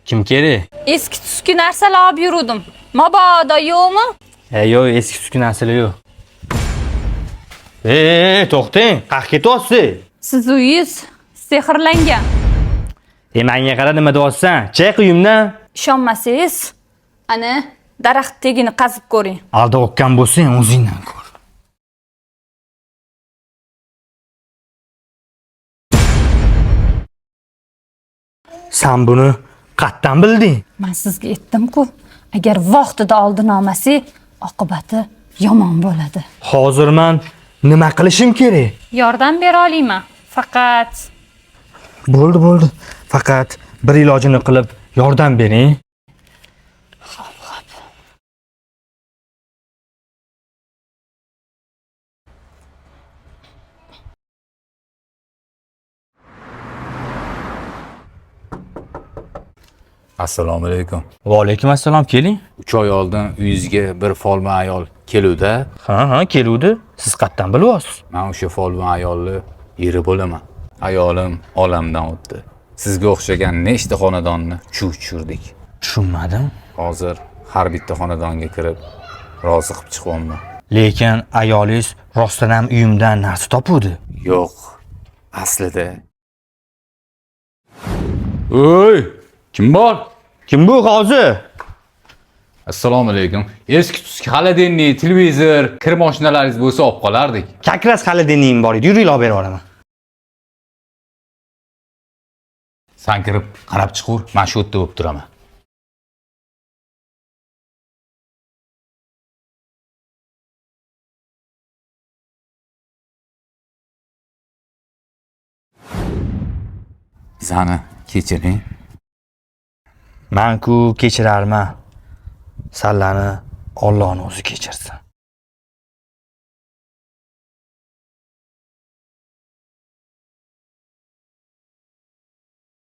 Kim kerak? Eski tuski narsalar olib yurdim. Mabodo yo'qmi? Yo'q, eski tuski narsalar yo'q. To'xtang, qayerga ketyapsiz? Siz uyingiz sehrlangan. Menga qara nima deyapsan? Chiq uyimdan. Ishonmasangiz, ana daraxt tagini qazib ko'ring. Aldab o'tgan bo'lsang, o'zingdan ko'r. Sen buni qayerdan bilding? Men sizga aytdim-ku, agar vaqtida oldin olmasak, oqibati yomon bo'ladi. Hozir men nima qilishim kerak? Yordam bera olayman. Faqat Bo'ldi. Faqat bir ilojini qilib yordam bering. Assalomu alaykum. Va alaykum assalom, keling. 3 oy oldin uyingizga bir folma ayol keluvdi. Ha, keluvdi. Siz qayerdan bilyapsiz? Men o'sha folma ayolni eri bo'laman. Ayolim olamdan o'tdi. Sizga o'xshagan nechta xonadonni chuv tushirdik. Tushunmadim. Hozir har bitta xonadonga kirib rozi qilib chiqyapman. Lekin ayolingiz rostdan ham uyimdan narsa topuvdi. Yo'q, aslida. Oy, kim bor? Kim bu hozir? Assalomu alaykum. Eski tuski xolodilniy, televizor, kir mashinalaringiz bo'lsa olib qolardik. Kakras xolodilniyim bor edi. Yuringlar berib yuboraman. Sen kirib qarab chiqur, men shu yerda bo'lib turaman. Sani kechiring. Men-ku kechirarman. Sallani Allohning o'zi kechirsin.